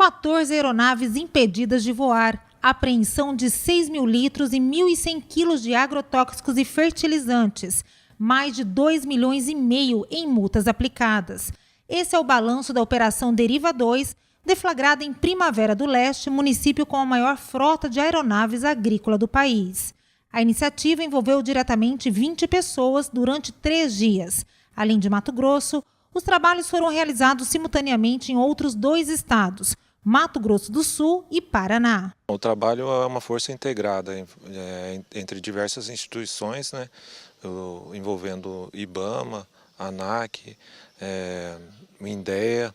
14 aeronaves impedidas de voar, apreensão de 6 mil litros e 1.100 quilos de agrotóxicos e fertilizantes, mais de 2,5 milhões em multas aplicadas. Esse é o balanço da Operação Deriva 2, deflagrada em Primavera do Leste, município com a maior frota de aeronaves agrícola do país. A iniciativa envolveu diretamente 20 pessoas durante 3 dias. Além de Mato Grosso, os trabalhos foram realizados simultaneamente em outros 2 estados, Mato Grosso do Sul e Paraná. O trabalho é uma força integrada entre diversas instituições, né, envolvendo IBAMA, ANAC, o INDEA,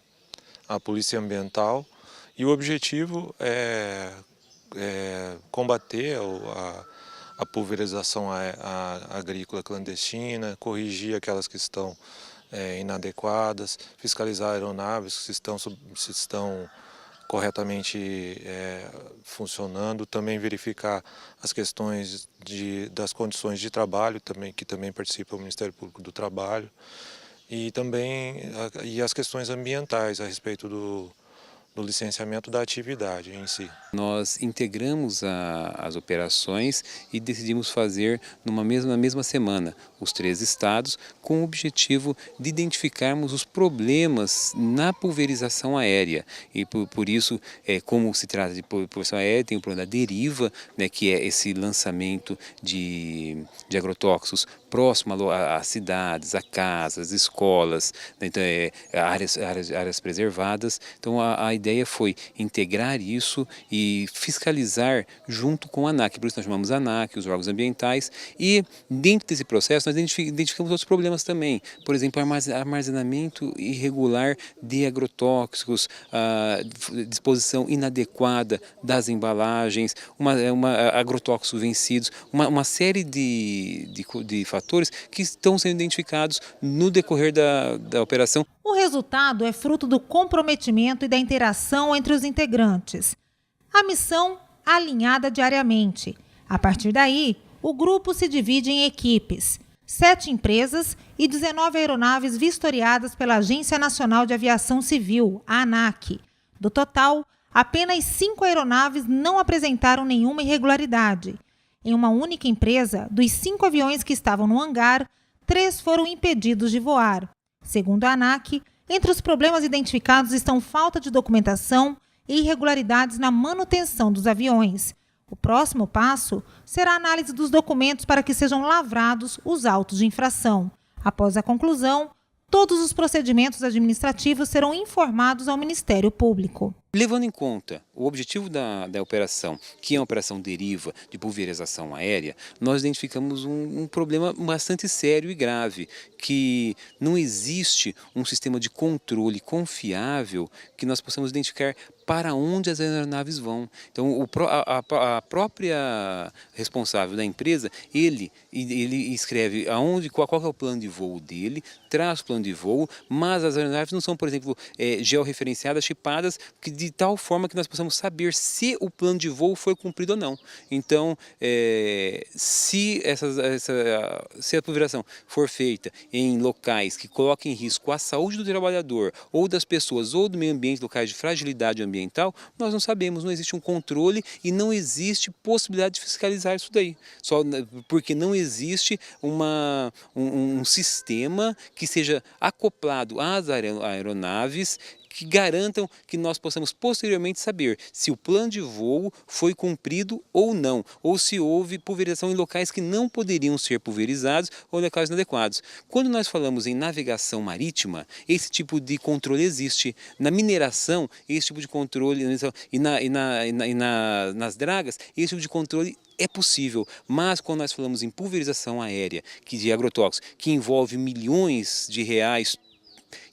a Polícia Ambiental, e o objetivo é combater a pulverização agrícola clandestina, corrigir aquelas que estão inadequadas, fiscalizar aeronaves se estão corretamente funcionando, também verificar as questões das condições de trabalho, que também participa o Ministério Público do Trabalho, e também as questões ambientais a respeito do licenciamento da atividade em si. Nós integramos as operações e decidimos fazer na mesma semana os 3 estados, com o objetivo de identificarmos os problemas na pulverização aérea. E por isso, como se trata de pulverização aérea, tem o problema da deriva, né, que é esse lançamento de agrotóxicos próximo a cidades, a casas, escolas, né, então, áreas preservadas. Então a ideia foi integrar isso e fiscalizar junto com a ANAC, por isso nós chamamos ANAC, os órgãos ambientais, e dentro desse processo nós identificamos outros problemas também, por exemplo, armazenamento irregular de agrotóxicos, disposição inadequada das embalagens, agrotóxicos vencidos, uma série de fatores que estão sendo identificados no decorrer da operação. O resultado é fruto do comprometimento e da interação entre os integrantes. A missão alinhada diariamente. A partir daí, o grupo se divide em equipes. 7 empresas e 19 aeronaves vistoriadas pela Agência Nacional de Aviação Civil, a ANAC. Do total, apenas 5 aeronaves não apresentaram nenhuma irregularidade. Em uma única empresa, dos 5 aviões que estavam no hangar, 3 foram impedidos de voar. Segundo a ANAC, entre os problemas identificados estão falta de documentação e irregularidades na manutenção dos aviões. O próximo passo será a análise dos documentos para que sejam lavrados os autos de infração. Após a conclusão, todos os procedimentos administrativos serão informados ao Ministério Público. Levando em conta o objetivo da operação, que é uma operação deriva de pulverização aérea, nós identificamos um problema bastante sério e grave, que não existe um sistema de controle confiável que nós possamos identificar para onde as aeronaves vão. Então, a própria responsável da empresa, ele escreve qual é o plano de voo dele, traz o plano de voo, mas as aeronaves não são, por exemplo, georreferenciadas, chipadas, de tal forma que nós possamos saber se o plano de voo foi cumprido ou não. Então, se a pulverização for feita em locais que coloquem em risco a saúde do trabalhador, ou das pessoas, ou do meio ambiente, locais de fragilidade ambiental, nós não sabemos, não existe um controle e não existe possibilidade de fiscalizar isso daí. Só porque não existe um sistema que seja acoplado às aeronaves que garantam que nós possamos posteriormente saber se o plano de voo foi cumprido ou não, ou se houve pulverização em locais que não poderiam ser pulverizados ou locais inadequados. Quando nós falamos em navegação marítima, esse tipo de controle existe. Na mineração, esse tipo de controle, e nas dragas, esse tipo de controle é possível, mas quando nós falamos em pulverização aérea, de agrotóxicos, que envolve milhões de reais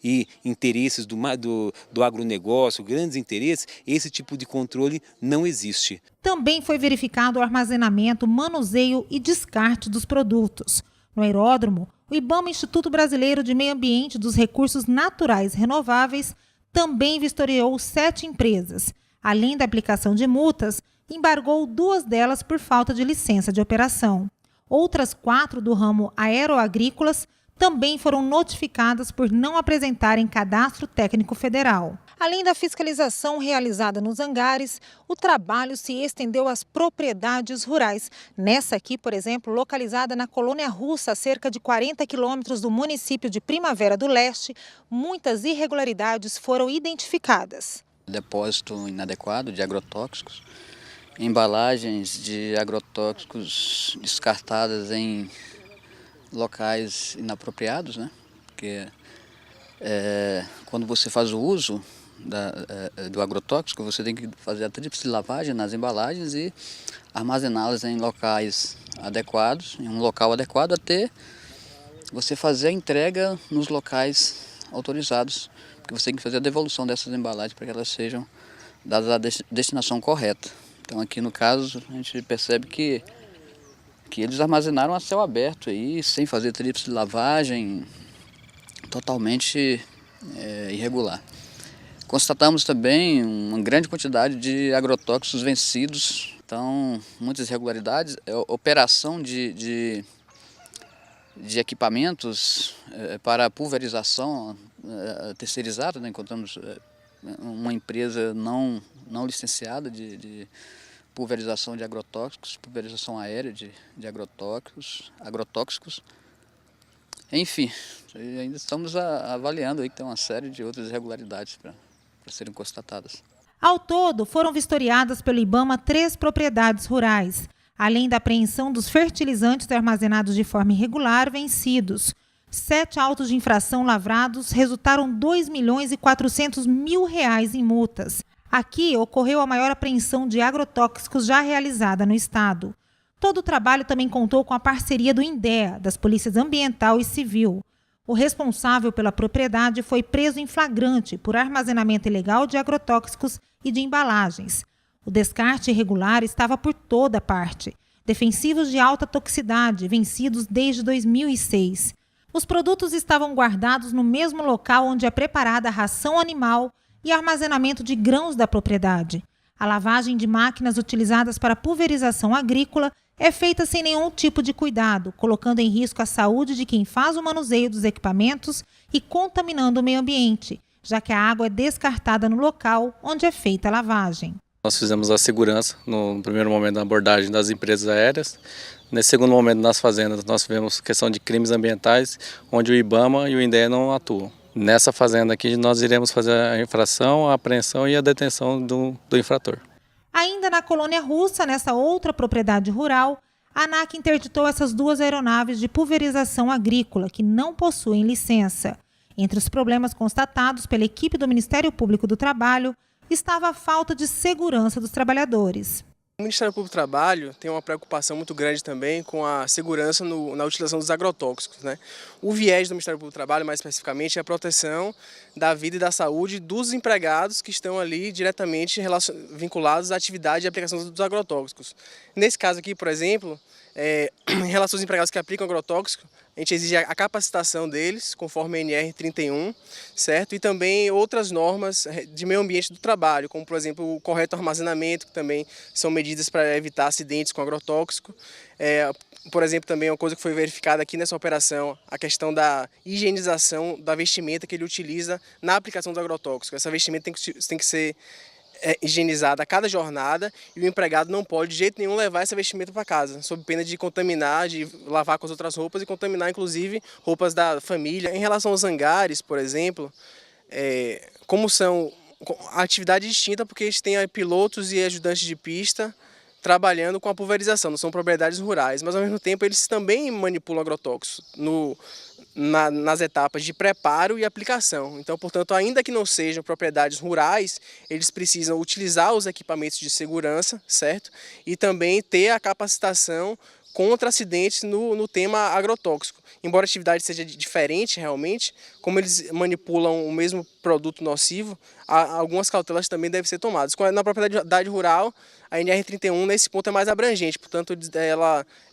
e interesses do agronegócio, grandes interesses, esse tipo de controle não existe. Também foi verificado o armazenamento, manuseio e descarte dos produtos. No aeródromo, o IBAMA, Instituto Brasileiro de Meio Ambiente e dos Recursos Naturais Renováveis, também vistoriou 7 empresas. Além da aplicação de multas, embargou 2 delas por falta de licença de operação. Outras 4 do ramo aeroagrícolas também foram notificadas por não apresentarem cadastro técnico federal. Além da fiscalização realizada nos hangares, o trabalho se estendeu às propriedades rurais. Nessa aqui, por exemplo, localizada na Colônia Russa, a cerca de 40 quilômetros do município de Primavera do Leste, muitas irregularidades foram identificadas. Depósito inadequado de agrotóxicos, embalagens de agrotóxicos descartadas em locais inapropriados, né? Porque quando você faz o uso do agrotóxico, você tem que fazer a tríplice lavagem nas embalagens e armazená-las em locais adequados, em um local adequado, até você fazer a entrega nos locais autorizados, porque você tem que fazer a devolução dessas embalagens para que elas sejam dadas à destinação correta. Então aqui no caso a gente percebe que eles armazenaram a céu aberto aí, sem fazer tríplice lavagem, totalmente irregular. Constatamos também uma grande quantidade de agrotóxicos vencidos, então muitas irregularidades, operação de equipamentos para pulverização terceirizada, né? Encontramos uma empresa não licenciada de pulverização de agrotóxicos, pulverização aérea de agrotóxicos. Enfim, ainda estamos avaliando aí que tem uma série de outras irregularidades para serem constatadas. Ao todo, foram vistoriadas pelo IBAMA 3 propriedades rurais, além da apreensão dos fertilizantes armazenados de forma irregular vencidos. 7 autos de infração lavrados resultaram R$2.400.000 em multas. Aqui ocorreu a maior apreensão de agrotóxicos já realizada no estado. Todo o trabalho também contou com a parceria do INDEA, das Polícias Ambiental e Civil. O responsável pela propriedade foi preso em flagrante por armazenamento ilegal de agrotóxicos e de embalagens. O descarte irregular estava por toda parte. Defensivos de alta toxicidade, vencidos desde 2006. Os produtos estavam guardados no mesmo local onde é preparada a ração animal e armazenamento de grãos da propriedade. A lavagem de máquinas utilizadas para pulverização agrícola é feita sem nenhum tipo de cuidado, colocando em risco a saúde de quem faz o manuseio dos equipamentos e contaminando o meio ambiente, já que a água é descartada no local onde é feita a lavagem. Nós fizemos a segurança no primeiro momento da abordagem das empresas aéreas. Nesse segundo momento, nas fazendas, nós tivemos questão de crimes ambientais, onde o IBAMA e o INDEA não atuam. Nessa fazenda aqui, nós iremos fazer a infração, a apreensão e a detenção do infrator. Ainda na Colônia Russa, nessa outra propriedade rural, a ANAC interditou essas 2 aeronaves de pulverização agrícola que não possuem licença. Entre os problemas constatados pela equipe do Ministério Público do Trabalho estava a falta de segurança dos trabalhadores. O Ministério Público do Trabalho tem uma preocupação muito grande também com a segurança na utilização dos agrotóxicos, né? O viés do Ministério Público do Trabalho, mais especificamente, é a proteção da vida e da saúde dos empregados que estão ali diretamente vinculados à atividade de aplicação dos agrotóxicos. Nesse caso aqui, por exemplo, em relação aos empregados que aplicam agrotóxico, a gente exige a capacitação deles, conforme a NR31, certo? E também outras normas de meio ambiente do trabalho, como, por exemplo, o correto armazenamento, que também são medidas para evitar acidentes com agrotóxico. Por exemplo, também uma coisa que foi verificada aqui nessa operação, a questão da higienização da vestimenta que ele utiliza na aplicação do agrotóxico. Essa vestimenta tem que ser higienizada a cada jornada e o empregado não pode de jeito nenhum levar essa vestimenta para casa, sob pena de contaminar, de lavar com as outras roupas e contaminar inclusive roupas da família. Em relação aos hangares, por exemplo, como são a atividade distinta, porque a gente tem pilotos e ajudantes de pista trabalhando com a pulverização, não são propriedades rurais, mas ao mesmo tempo eles também manipulam agrotóxicos nas etapas de preparo e aplicação. Então, portanto, ainda que não sejam propriedades rurais, eles precisam utilizar os equipamentos de segurança, certo? E também ter a capacitação contra acidentes no tema agrotóxico. Embora a atividade seja diferente realmente, como eles manipulam o mesmo produto nocivo, algumas cautelas também devem ser tomadas. Na propriedade rural, a NR31 nesse ponto é mais abrangente, portanto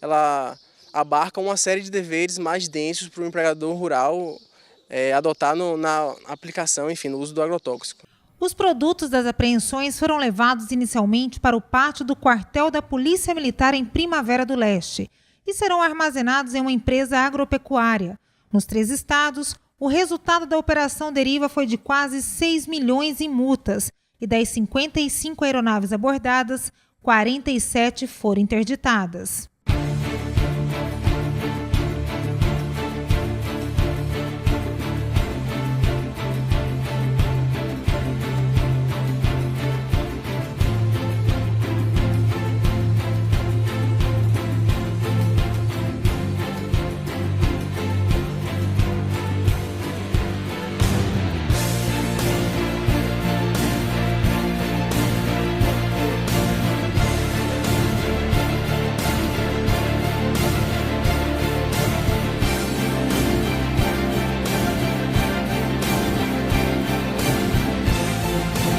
ela abarca uma série de deveres mais densos para o empregador rural adotar na aplicação, enfim, no uso do agrotóxico. Os produtos das apreensões foram levados inicialmente para o pátio do quartel da Polícia Militar em Primavera do Leste e serão armazenados em uma empresa agropecuária. Nos 3 estados, O resultado da Operação Deriva foi de quase 6 milhões em multas e das 55 aeronaves abordadas, 47 foram interditadas.